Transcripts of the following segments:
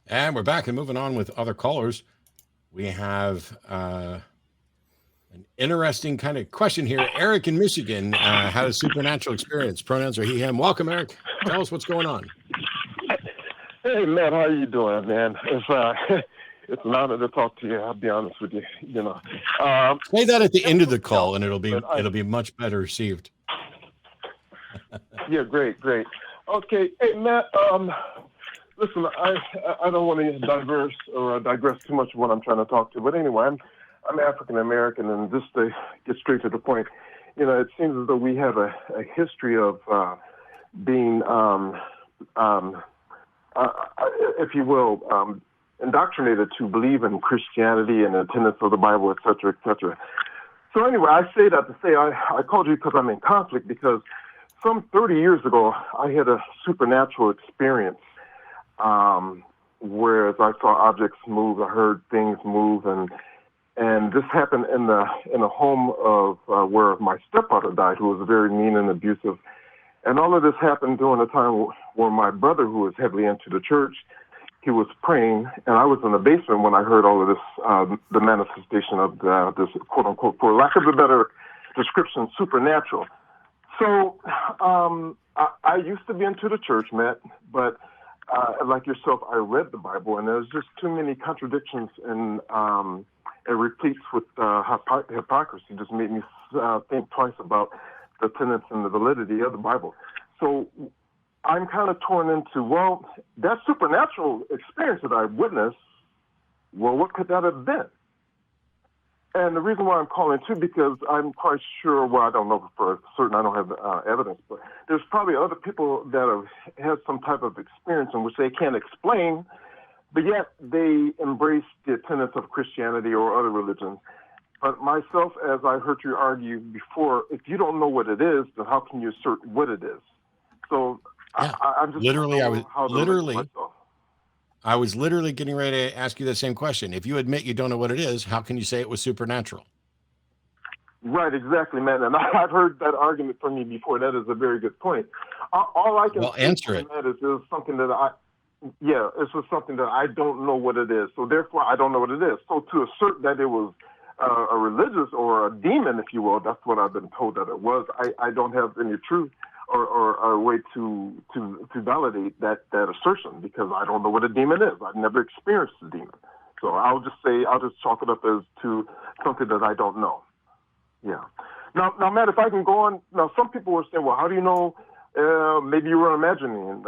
And we're back and moving on with other callers. We have an interesting kind of question here. Eric in Michigan had a supernatural experience. Pronouns are he, him. Welcome, Eric. Tell us what's going on. Hey, Matt, how you doing, man? It's an honor to talk to you. I'll be honest with you. Say that at the end of the call, and it'll be much better received. Yeah, great. Okay, hey, Matt. Listen, I don't want to digress too much of what I'm trying to talk to, but anyway, I'm African American, and just to get straight to the point, it seems as though we have a history of being, if you will, indoctrinated to believe in Christianity and the tenets of the Bible, et cetera, et cetera. So anyway, I say that to say I called you because I'm in conflict, because some 30 years ago, I had a supernatural experience. Whereas I saw objects move, I heard things move, and this happened in a home of where my stepfather died, who was very mean and abusive, and all of this happened during a time where my brother, who was heavily into the church, he was praying, and I was in the basement when I heard all of this, the manifestation of this quote unquote, for lack of a better description, supernatural. So I used to be into the church, Matt, but like yourself, I read the Bible, and there's just too many contradictions, and it repeats with hypocrisy. Just made me think twice about the tenets and the validity of the Bible. So I'm kind of torn into, well, that supernatural experience that I witnessed, well, what could that have been? And the reason why I'm calling too, because I'm quite sure, well, I don't know for certain, I don't have evidence, but there's probably other people that have had some type of experience in which they can't explain, but yet they embrace the tenets of Christianity or other religions. But myself, as I heard you argue before, if you don't know what it is, then how can you assert what it is? So yeah. I'm just I was literally getting ready to ask you the same question. If you admit you don't know what it is, how can you say it was supernatural? Right, exactly, man. And I've heard that argument from you before. That is a very good point. All I can answer it. That is something that it's just something that I don't know what it is. So therefore, I don't know what it is. So to assert that it was a religious or a demon, if you will, that's what I've been told that it was. I don't have any truth or a way to validate that assertion, because I don't know what a demon is. I've never experienced a demon. So I'll just chalk it up as to something that I don't know. Yeah. Now, Matt, if I can go on. Now, some people were saying, well, how do you know? Maybe you were imagining.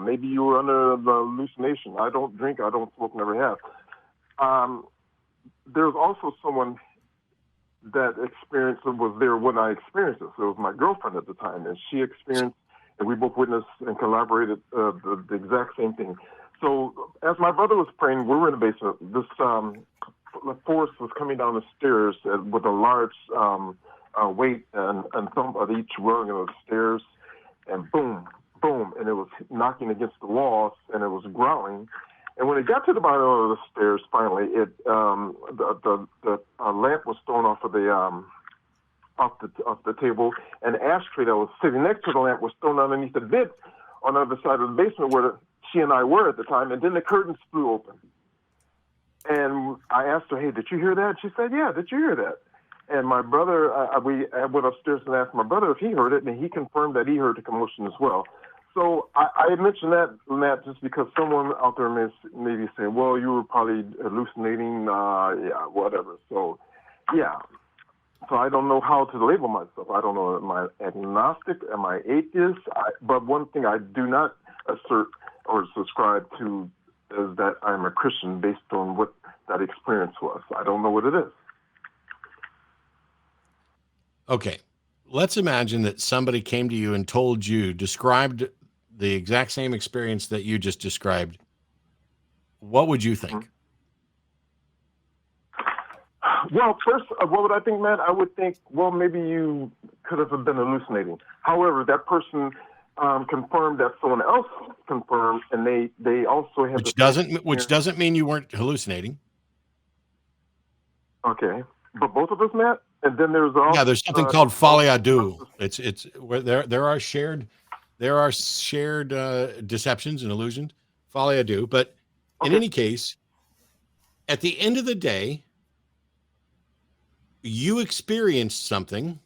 Maybe you were under the hallucination. I don't drink. I don't smoke. Never have. There's also someone that experience was there when I experienced it. So it was my girlfriend at the time, and she experienced, and we both witnessed and collaborated the exact same thing. So as my brother was praying, we were in the basement. This force was coming down the stairs with a large weight and thump of each rung of the stairs, and boom, boom, and it was knocking against the walls, and it was growling. And when it got to the bottom of the stairs, finally, the lamp was thrown off the table, and the ashtray that was sitting next to the lamp was thrown underneath the bed on the other side of the basement where she and I were at the time. And then the curtains flew open. And I asked her, "Hey, did you hear that?" She said, "Yeah, did you hear that?" And my brother, we went upstairs and asked my brother if he heard it, and he confirmed that he heard the commotion as well. So I mentioned that, Matt, just because someone out there may be saying, well, you were probably hallucinating, whatever. So, yeah. So I don't know how to label myself. I don't know, am I agnostic? Am I atheist? But one thing I do not assert or subscribe to is that I'm a Christian based on what that experience was. I don't know what it is. Okay. Let's imagine that somebody came to you and told you, described the exact same experience that you just described. What would you think? Well, first, what would I think, Matt? I would think, well, maybe you could have been hallucinating. However, that person confirmed that someone else confirmed, and they also have which doesn't mean you weren't hallucinating. Okay, but both of us, Matt. And then there's also there's something called folie à deux. It's where there are shared deceptions and illusions, folie à deux. But in any case, at the end of the day, you experienced something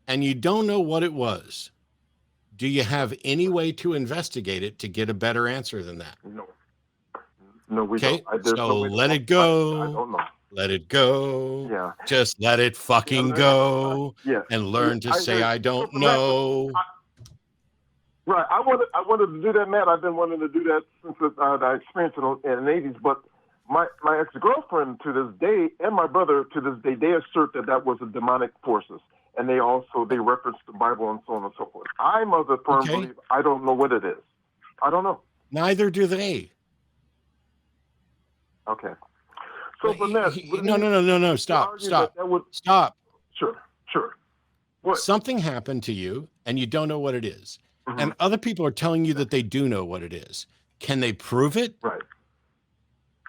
and you don't know what it was. Do you have any way to investigate it to get a better answer than that? No, we Okay, don't. so let it go. I don't know. Let it go. Yeah. Just let it fucking go. Yeah. And learn to say, I don't know. Right. I wanted to do that, Matt. I've been wanting to do that since I experienced it in the 80s. But my ex-girlfriend to this day and my brother to this day, they assert that was a demonic forces. And they reference the Bible and so on and so forth. I'm of the firm belief I don't know what it is. I don't know. Neither do they. Okay. So, but Matt, no. Stop. Stop. Sure. What? Something happened to you and you don't know what it is. Mm-hmm. And other people are telling you that they do know what it is. Can they prove it? Right.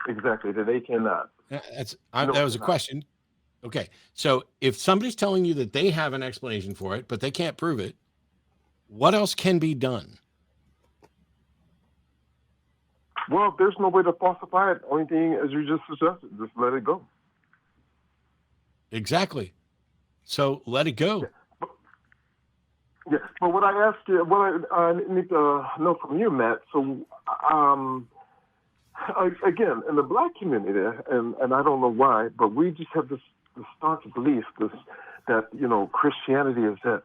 Exactly. That they cannot. That was a question. Okay. So if somebody's telling you that they have an explanation for it, but they can't prove it, what else can be done? Well, there's no way to falsify it. Only thing, as you just suggested, just let it go. Exactly. So let it go. Yeah. But what I asked you, what I need to know from you, Matt, so again, in the Black community, and I don't know why, but we just have this staunch belief that Christianity is that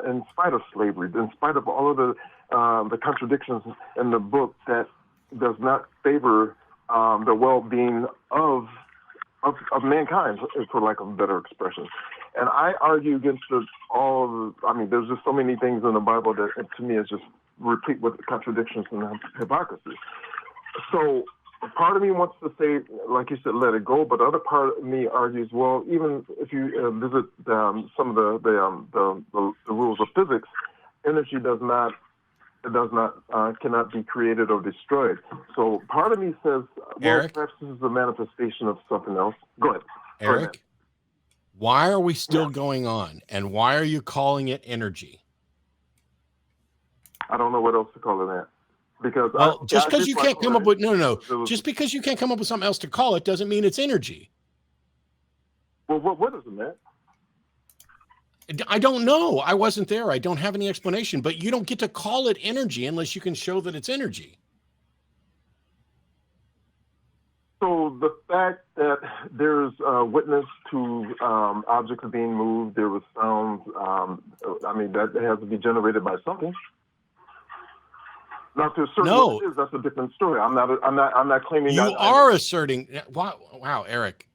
in spite of slavery, in spite of all of the contradictions in the book, that does not favor the well-being of mankind, for lack of a better expression. And I argue against there's just so many things in the Bible that to me is just replete with contradictions and hypocrisy. So part of me wants to say, like you said, let it go, but the other part of me argues, well, even if you visit some of the rules of physics, energy cannot be created or destroyed. So part of me says, well, Eric? perhaps this is a manifestation of something else. Go ahead. Eric, why are we still going on? And why are you calling it energy? I don't know what else to call it that. Because just because you can't come up with just because you can't come up with something else to call it doesn't mean it's energy. Well, what is it, man? I don't know. I wasn't there. I don't have any explanation, but you don't get to call it energy unless you can show that it's energy. So the fact that there's a witness to objects being moved, there was sounds, that has to be generated by something. Now, to assert what it is, that's a different story. I'm not claiming that. You are asserting. Wow, Eric,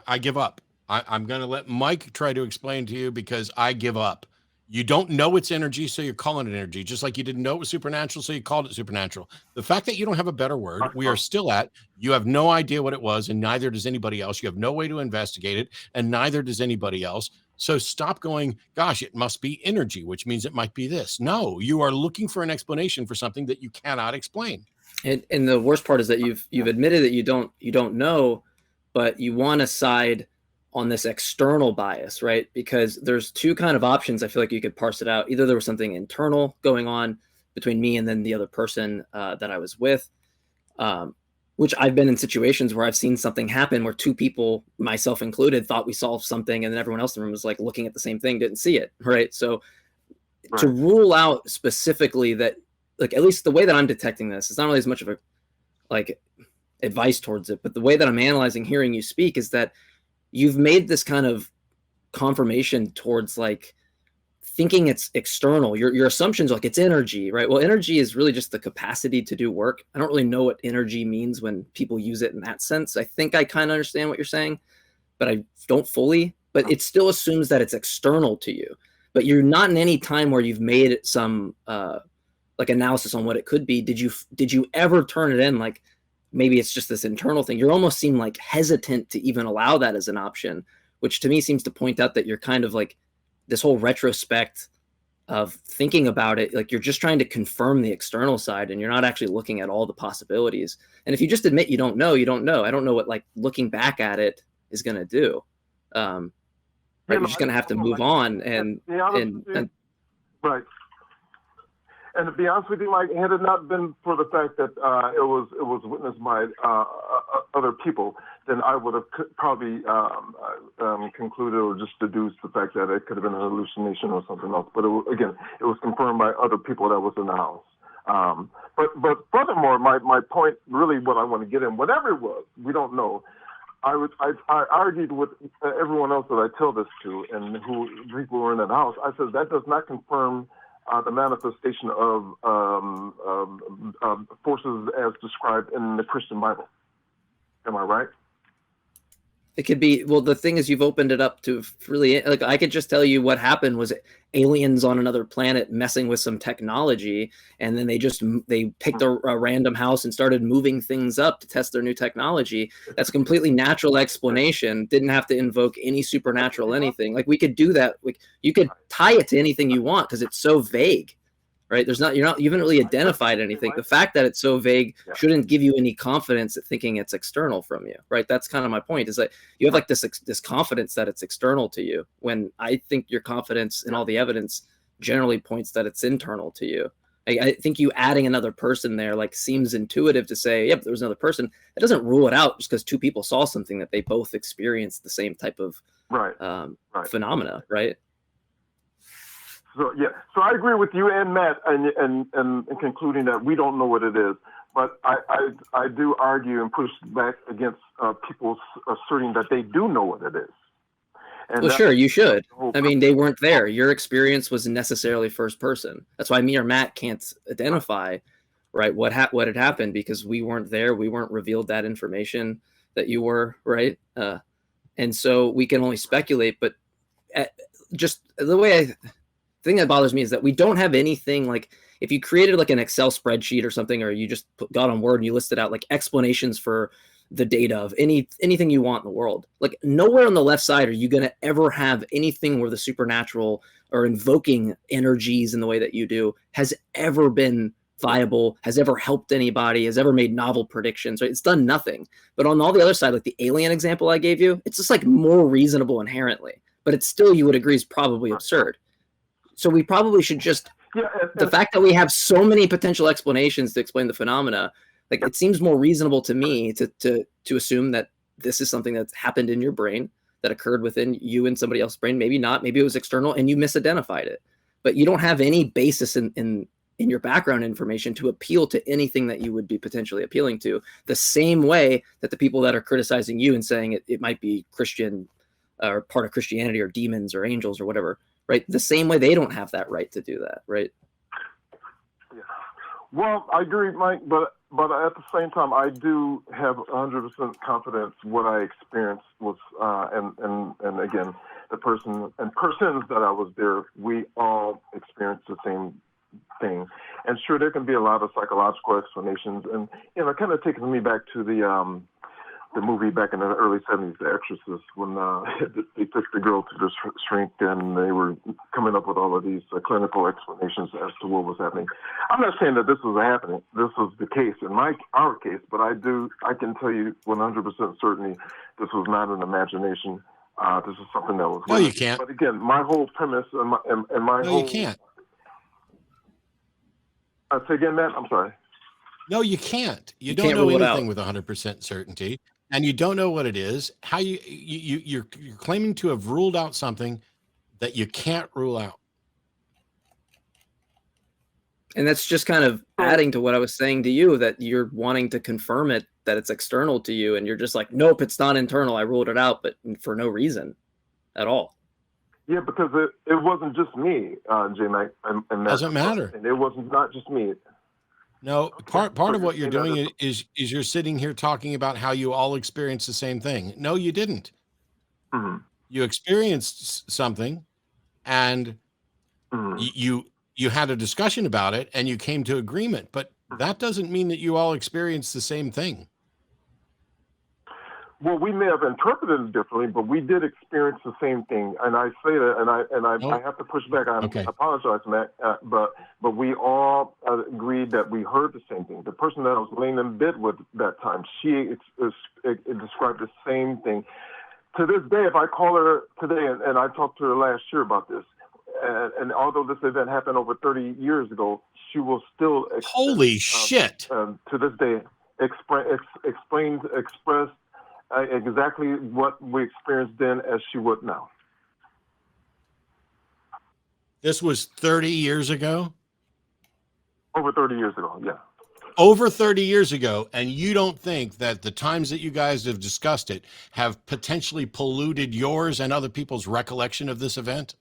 I give up. I'm going to let Mike try to explain to you because I give up. You don't know it's energy, so you're calling it energy, just like you didn't know it was supernatural, so you called it supernatural. The fact that you don't have a better word, we are still at, you have no idea what it was, and neither does anybody else. You have no way to investigate it, and neither does anybody else. So stop going, gosh, it must be energy, which means it might be this. No, you are looking for an explanation for something that you cannot explain. And the worst part is that you've admitted that you don't know, but you want to side on this external bias, right? Because there's two kind of options. I feel like you could parse it out. Either there was something internal going on between me and then the other person that I was with, which I've been in situations where I've seen something happen where two people, myself included, thought we solved something, and then everyone else in the room was like looking at the same thing, didn't see it, right? So to rule out specifically that, like, at least the way that I'm detecting this, it's not really as much of a like advice towards it, but the way that I'm analyzing hearing you speak is that you've made this kind of confirmation towards like thinking it's external. Your assumptions are like it's energy, right? Well, energy is really just the capacity to do work. I don't really know what energy means when people use it in that sense. I think I kind of understand what you're saying, but I don't fully. But it still assumes that it's external to you. But you're not in any time where you've made some like analysis on what it could be. Did you ever turn it in like, maybe it's just this internal thing? You almost seem like hesitant to even allow that as an option, which to me seems to point out that you're kind of like this whole retrospect of thinking about it. Like you're just trying to confirm the external side and you're not actually looking at all the possibilities. And if you just admit you don't know, you don't know. I don't know what like looking back at it is going to do. Right. You're just going to have to move on and right. And to be honest with you, Mike, had it not been for the fact that it was witnessed by other people, then I would have probably concluded or just deduced the fact that it could have been an hallucination or something else. But it was confirmed by other people that was in the house. But furthermore, my point, really, what I want to get in, whatever it was, we don't know. I argued with everyone else that I tell this to, and who people were in that house. I said that does not confirm the manifestation of forces as described in the Christian Bible. Am I right? It could be, well, the thing is, you've opened it up to really, like, I could just tell you what happened was aliens on another planet messing with some technology, and then they picked a random house and started moving things up to test their new technology. That's a completely natural explanation. Didn't have to invoke any supernatural anything. Like, we could do that. Like, you could tie it to anything you want because it's so vague. Right? You haven't really identified anything. The fact that it's so vague shouldn't give you any confidence at thinking it's external from you, right? That's kind of my point, is that you have like this confidence that it's external to you, when I think your confidence in all the evidence generally points that it's internal to you. I think you adding another person there like seems intuitive to say, yep, there was another person. That doesn't rule it out just because two people saw something that they both experienced the same type of phenomena, right? So I agree with you and Matt in concluding that we don't know what it is. But I do argue and push back against people asserting that they do know what it is. And well, sure, you should. I mean, they weren't there. Your experience was necessarily first person. That's why me or Matt can't identify, right, what had happened, because we weren't there. We weren't revealed that information that you were, right? And so we can only speculate. But just the way thing that bothers me is that we don't have anything like, if you created like an Excel spreadsheet or something, or you just got on Word and you listed out like explanations for the data of anything you want in the world, like nowhere on the left side are you going to ever have anything where the supernatural or invoking energies in the way that you do has ever been viable, has ever helped anybody, has ever made novel predictions, right? It's done nothing. But on all the other side, like the alien example I gave you, it's just like more reasonable inherently, but it's still, you would agree, is probably absurd. So we probably should just, the fact that we have so many potential explanations to explain the phenomena, like it seems more reasonable to me to assume that this is something that's happened in your brain, that occurred within you and somebody else's brain. Maybe not, maybe it was external and you misidentified it, but you don't have any basis in your background information to appeal to anything that you would be potentially appealing to, the same way that the people that are criticizing you and saying it might be Christian or part of Christianity or demons or angels or whatever, right? The same way they don't have that right to do that, right? Yeah. Well, I agree, Mike, but at the same time, I do have 100% confidence what I experienced was, and again, the person and persons that I was there, we all experienced the same thing. And sure, there can be a lot of psychological explanations, and it kind of takes me back to the movie back in the early 70s, The Exorcist, when they took the girl to the shrink and they were coming up with all of these clinical explanations as to what was happening. I'm not saying that this was happening. This was the case in our case, but I can tell you 100% certainty this was not an imagination. This is something that was. No, you can't. But again, my whole premise and my no, whole. you can't. Say again, Matt. I'm sorry. No, you can't. You don't know anything with 100% certainty. And you don't know what it is. How you're claiming to have ruled out something that you can't rule out. And that's just kind of adding to what I was saying to you, that you're wanting to confirm it, that it's external to you, and you're just like, nope, it's not internal. I ruled it out, but for no reason at all. Yeah, because it wasn't just me, Jmike, and doesn't matter. And it wasn't not just me. No, part of what you're doing is you're sitting here talking about how you all experienced the same thing. No, you didn't. Mm-hmm. You experienced something, and you had a discussion about it, and you came to agreement. But that doesn't mean that you all experienced the same thing. Well, we may have interpreted it differently, but we did experience the same thing. And I say that, and I have to push back. I apologize, Matt, but we all agreed that we heard the same thing. The person that I was laying in bed with that time, she described the same thing. To this day, if I call her today, and I talked to her last year about this, and although this event happened over 30 years ago, she will still Holy shit. To this day express exactly what we experienced then as she would now. This was 30 years ago? Over 30 years ago, yeah. Over 30 years ago, and you don't think that the times that you guys have discussed it have potentially polluted yours and other people's recollection of this event?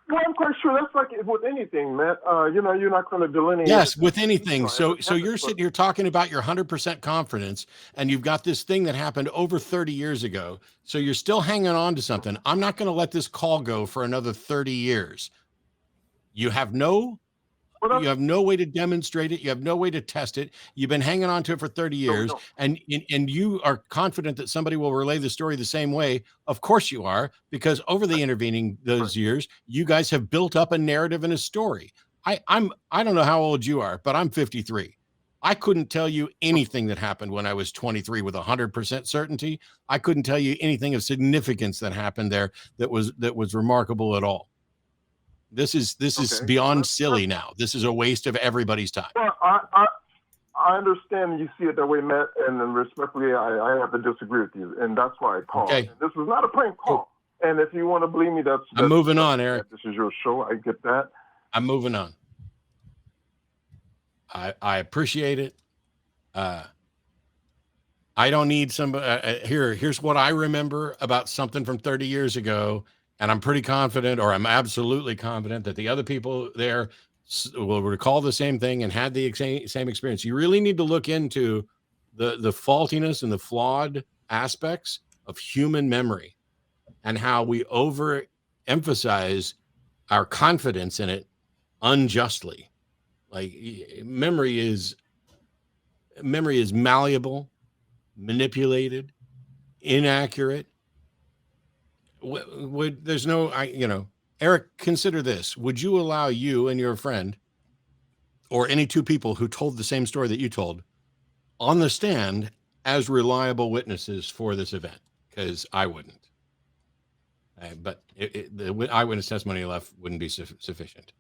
Well, I'm quite sure that's like with anything, Matt. You're not going to delineate. Yes, with anything. So you're sitting here talking about your 100% confidence, and you've got this thing that happened over 30 years ago. So you're still hanging on to something. I'm not going to let this call go for another 30 years. You have no way to demonstrate it. You have no way to test it. You've been hanging on to it for 30 years, no. and you are confident that somebody will relay the story the same way. Of course you are, because over the intervening those years, you guys have built up a narrative and a story. I don't know how old you are, but I'm 53. I couldn't tell you anything that happened when I was 23 with 100% certainty. I couldn't tell you anything of significance that happened there that was remarkable at all. This is beyond silly now. This is a waste of everybody's time. Well, I understand you see it that way, Matt, and then respectfully, I have to disagree with you, and that's why I called. Okay. This is not a prank call, and if you want to believe me, I'm moving on, Eric. This is your show. I get that. I'm moving on. I appreciate it. I don't need somebody here's what I remember about something from 30 years ago. And I'm pretty confident, or I'm absolutely confident, that the other people there will recall the same thing and had the same experience. You really need to look into the faultiness and the flawed aspects of human memory and how we overemphasize our confidence in it unjustly. Like memory is malleable, manipulated, inaccurate. There's no, Eric, consider this. Would you allow you and your friend, or any two people who told the same story that you told, on the stand as reliable witnesses for this event? Because I wouldn't. But the eyewitness testimony left wouldn't be sufficient.